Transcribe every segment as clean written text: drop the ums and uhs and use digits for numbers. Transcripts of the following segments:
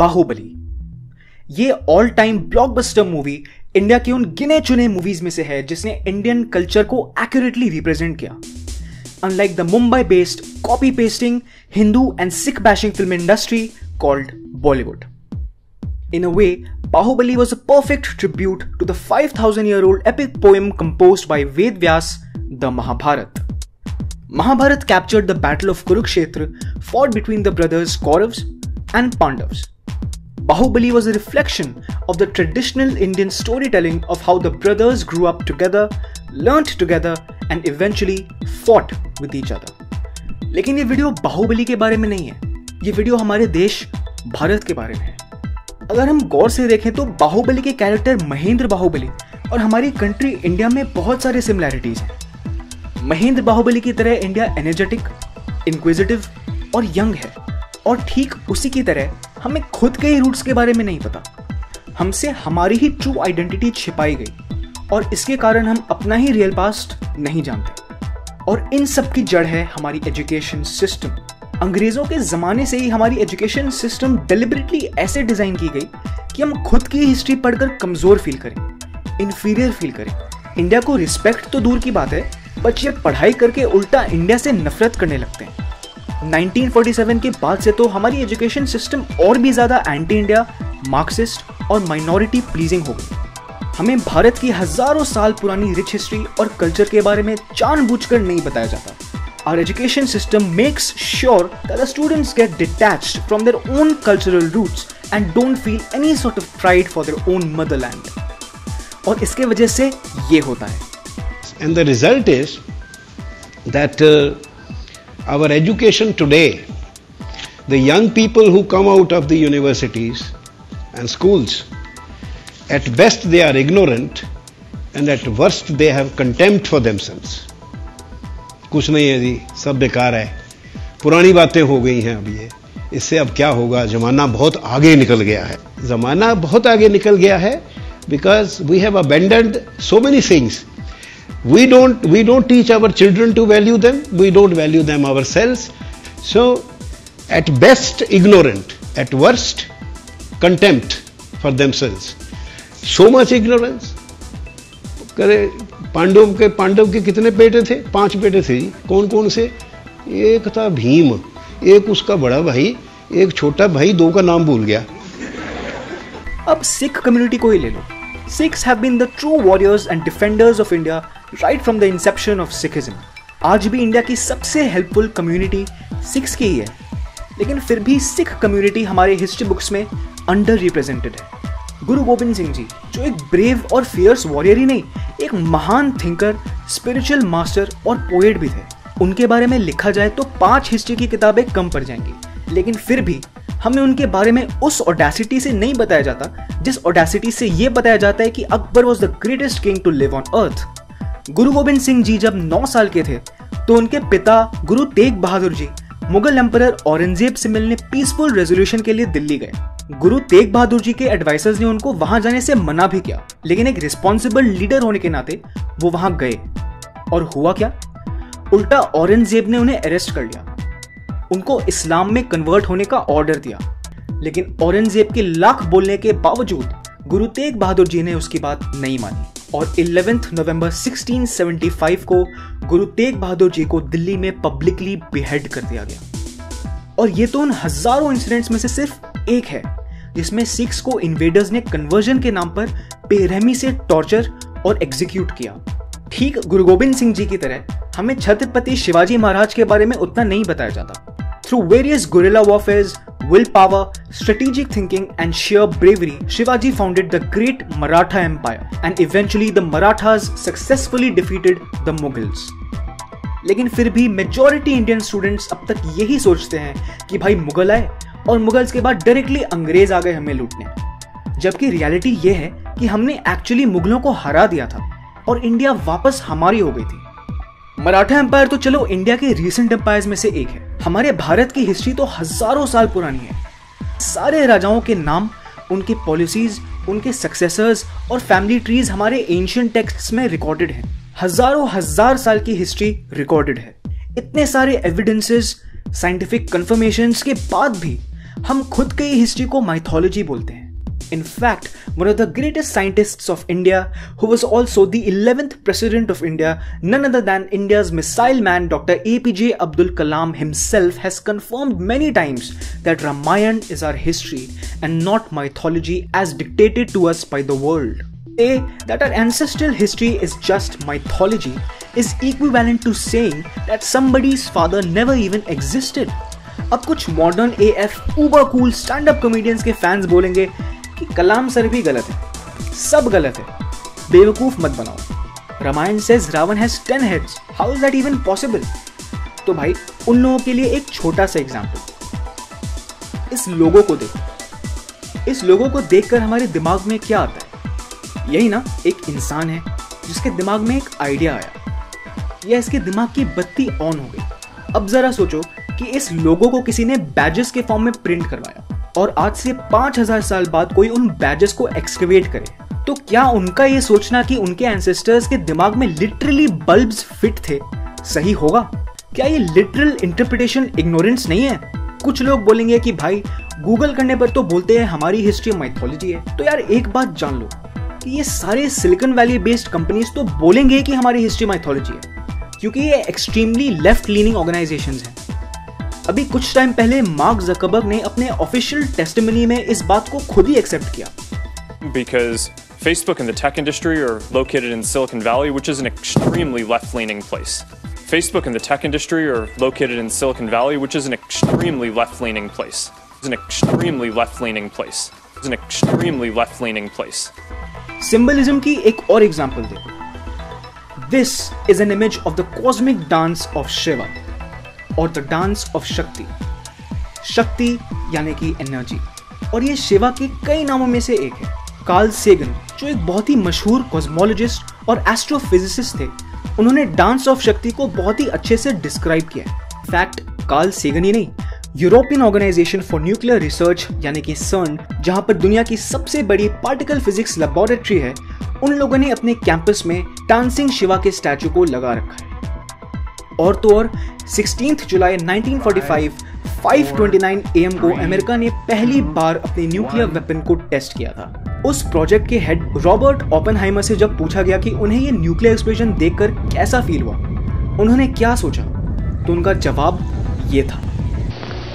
बाहुबली। ये all time blockbuster movie India के उन गिने चुने मूवीज में से है जिसने इंडियन कल्चर को एक्यूरेटली रिप्रेजेंट किया। Unlike the Mumbai based copy pasting Hindu and Sikh bashing film industry called Bollywood. In a way, Bahubali was a perfect tribute to the 5,000-year-old epic poem composed by Ved Vyas, the Mahabharata. Mahabharata captured the battle of Kurukshetra fought between the brothers Kauravas and Pandavas. Bahubali was a reflection of the traditional Indian storytelling of how the brothers grew up together, learnt together and eventually fought with each other. लेकिन ये video Baahubali के बारे में नहीं है, ये video हमारे देश भारत के बारे में है। अगर हम गौर से देखें तो बाहुबली के कैरेक्टर महेंद्र बाहुबली और हमारी कंट्री इंडिया में बहुत सारे सिमिलैरिटीज हैं। महेंद्र बाहुबली की तरह इंडिया एनर्जेटिक, इंक्विजिटिव और यंग है, और ठीक उसी की तरह हमें खुद के ही रूट्स के बारे में नहीं पता। हमसे हमारी ही ट्रू आइडेंटिटी छिपाई गई और इसके कारण हम अपना ही रियल पास्ट नहीं जानते। और इन सब की जड़ है हमारी एजुकेशन सिस्टम। अंग्रेजों के जमाने से ही हमारी एजुकेशन सिस्टम डेलिबरेटली ऐसे डिजाइन की गई कि हम खुद की हिस्ट्री पढ़कर कमजोर फील करें, इंफीरियर फील करें। इंडिया को रिस्पेक्ट तो दूर की बात है, बच्चे पढ़ाई करके उल्टा इंडिया से नफरत करने लगते हैं। 1947 के बाद से तो हमारी एजुकेशन सिस्टम और भी ज्यादा एंटी इंडिया, मार्क्सिस्ट और माइनॉरिटी प्लीजिंग हो गई। हमें भारत की हजारों साल पुरानी रिच हिस्ट्री और कल्चर के बारे में जानबूझकर नहीं बताया जाता। Our education system makes sure that the students get detached from their own cultural roots and don't feel any sort of pride for their own motherland. और इसके वजह से ये होता है। And the result is that our education today, the young people who come out of the universities and schools, at best they are ignorant and at worst they have contempt for themselves. कुछ नहीं है जी, सब बेकार है, पुरानी बातें हो गई हैं, अब ये इससे अब क्या होगा, जमाना बहुत आगे निकल गया है। जमाना बहुत आगे निकल गया है because we have abandoned so many things. We don't teach our children to value them, we don't value them ourselves. So at best ignorant, at worst contempt for themselves. So much ignorance. करे पांडव के कितने बेटे थे? 5 बेटे थे जी। कौन कौन से? एक था भीम, एक उसका बड़ा भाई, एक छोटा भाई, 2 का नाम भूल गया। अब सिख कम्युनिटी को ही ले लो। Sikhs have been the true warriors and defenders of India right from the inception of Sikhism. आज भी इंडिया की सबसे हेल्पफुल कम्युनिटी सिख्स की ही है, लेकिन फिर भी सिख कम्युनिटी हमारे हिस्ट्री बुक्स में अंडर रिप्रेजेंटेड है। गुरु गोविंद सिंह जी जो एक ब्रेव और फियर्स वॉरियर ही नहीं, एक महान थिंकर, स्पिरिचुअल मास्टर और पोएट भी थे। उनके बारे में लिखा जाए तो 5 हिस्ट्री की किताबें कम पड़ जाएंगी, लेकिन फिर भी हमें उनके बारे में उस ऑडेसिटी से नहीं बताया जाता जिस ऑडेसिटी से यह बताया जाता है कि Akbar was the greatest king to live on earth. Guru Gobind Singh ji जब 9 साल के थे तो उनके पिता गुरु तेग बहादुर जी मुगल एम्परर औरंगजेब से मिलने पीसफुल रेजोल्यूशन के लिए दिल्ली गए। गुरु तेग बहादुर जी के एडवाइजर्स ने उनको वहां जाने से मना भी किया, लेकिन एक रिस्पॉन्सिबल लीडर होने के नाते वो वहां गए। और हुआ क्या? उल्टा औरंगजेब ने उन्हें अरेस्ट कर लिया, उनको इस्लाम में कन्वर्ट होने का ऑर्डर दिया। लेकिन औरंगजेब के लाख बोलने के बावजूद गुरु तेग बहादुर जी ने उसकी बात नहीं मानी और 11 नवंबर 1675 को गुरु तेग बहादुर जी को दिल्ली में पब्लिकली बेहेड कर दिया गया। और ये तो उन हजारों इंसिडेंट्स में से सिर्फ एक है जिसमें सिख्स को इन्वेडर्स ने कन्वर्जन के नाम पर बेरहमी से टॉर्चर और एग्जीक्यूट किया। ठीक गुरु गोविंद सिंह जी की तरह हमें छत्रपति शिवाजी महाराज के बारे में उतना नहीं बताया जाता। Through various guerrilla warfares, will power, strategic thinking and sheer bravery, Shivaji founded the great Maratha empire and eventually the Marathas successfully defeated the Mughals. लेकिन फिर भी मेजॉरिटी इंडियन स्टूडेंट्स अब तक यही सोचते हैं कि भाई मुगल आए और मुगल्स के बाद डायरेक्टली अंग्रेज आ गए हमें लूटने, जबकि रियलिटी ये है कि हमने एक्चुअली मुगलों को हरा दिया था और इंडिया वापस हमारी हो गई थी। मराठा एम्पायर तो चलो इंडिया के रीसेंट एम्पायर्स में से एक है, हमारे भारत की हिस्ट्री तो हजारों साल पुरानी है। सारे राजाओं के नाम, उनके पॉलिसीज, उनके सक्सेसर्स और फैमिली ट्रीज हमारे एंशिएंट टेक्स्ट्स में रिकॉर्डेड हैं। हजारों हजार साल की हिस्ट्री रिकॉर्डेड है। इतने सारे एविडेंसेस, साइंटिफिक कंफर्मेशंस के बाद भी हम खुद के हिस्ट्री को माइथोलॉजी बोलते हैं। In fact, one of the greatest scientists of India, who was also the 11th President of India, none other than India's missile man Dr. APJ Abdul Kalam himself, has confirmed many times that Ramayana is our history and not mythology as dictated to us by the world. That our ancestral history is just mythology is equivalent to saying that somebody's father never even existed. अब कुछ modern AF उबर cool stand up comedians के fans बोलेंगे कि कलाम sir भी गलत है, सब गलत है, बेवकूफ मत बनाओ। Ramayana says Ravana has 10 heads, how is that even possible? तो भाई उन लोगों के लिए एक छोटा सा एग्जांपल, इस लोगो को देखो। इस लोगो को देखकर हमारे दिमाग में क्या आता है? यही ना, एक इंसान है जिसके दिमाग में एक आइडिया आया या इसके दिमाग की बत्ती ऑन हो गई। अब जरा सोचो कि इस लोगो को किसी ने बैजेस के फॉर्म में प्रिंट करवाया और आज से 5000 साल बाद कोई उन बैजेस को एक्सकवेट करे, तो क्या उनका ये सोचना कि उनके एंसेस्टर्स के दिमाग में लिटरली बल्ब्स फिट थे सही होगा? क्या ये लिटरल इंटरप्रिटेशन इग्नोरेंस नहीं है? कुछ लोग बोलेंगे कि भाई गूगल करने पर तो बोलते हैं हमारी हिस्ट्री माइथोलॉजी है। तो यार एक बात जान लो कि ये सारे सिलिकॉन वैली बेस्ड कंपनीज तो बोलेंगे कि हमारी हिस्ट्री माइथोलॉजी है, क्योंकि ये एक्सट्रीमली लेफ्ट लीनिंग ऑर्गेनाइजेशंस हैं। अभी कुछ टाइम पहले मार्क ज़करबर्ग ने अपने ऑफिशियल टेस्टिमनी में इस बात को खुद ही एक्सेप्ट किया। Because Facebook and the tech industry are located in Silicon Valley, which is an extremely left-leaning place. Facebook and the tech industry are located in Silicon Valley, which is an extremely left-leaning place. It's an extremely left-leaning place. It's an extremely left-leaning place. Symbolism की एक और example देखो। This is an image of the cosmic dance of Shiva और the dance of शक्ति। शक्ति यानी कि energy, और ये शिवा के कई नामों में से एक है। कार्ल सेगन, जो एक बहुत ही मशहूर कॉस्मोलॉजिस्ट और एस्ट्रोफिजिसिस्ट थे, उन्होंने डांस ऑफ शक्ति को बहुत ही अच्छे से डिस्क्राइब किया है। फैक्ट, कार्ल सेगन ही नहीं, European organisation for nuclear research यानी कि CERN, जहां पर दुनिया की सबसे बड़ी पार्टिकल फिजिक्स लेबोरेटरी है, उन लोगों ने अपने कैंपस में डांसिंग शिवा के स्टैचू को लगा रखा है। और तो और 16 जुलाई 1945 5:29 AM को अमेरिका ने पहली बार अपने न्यूक्लियर वेपन को टेस्ट किया था। उस प्रोजेक्ट के हेड रॉबर्ट ओपेनहाइमर से जब पूछा गया कि उन्हें ये न्यूक्लियर एक्सप्लोजन देखकर कैसा फील हुआ, उन्होंने क्या सोचा, तो उनका जवाब ये था।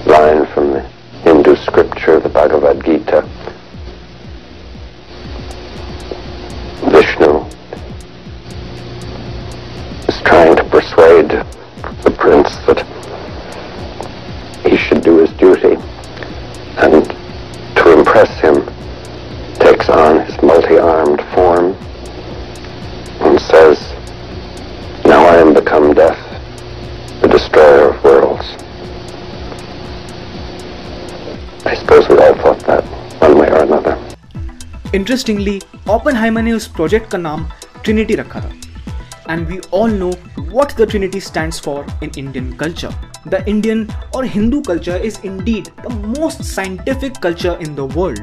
Line from the Hindu scripture, the Bhagavad Gita. Vishnu is trying to persuade the prince that he should do his duty, and to impress him takes on his multi-armed form and says, "Now I am become death, the destroyer of worlds." I suppose we all thought that one way or another. Interestingly, Oppenheimer ने उस project का नाम Trinity रखा था। And we all know what the Trinity stands for in Indian culture. The Indian or Hindu culture is indeed the most scientific culture in the world.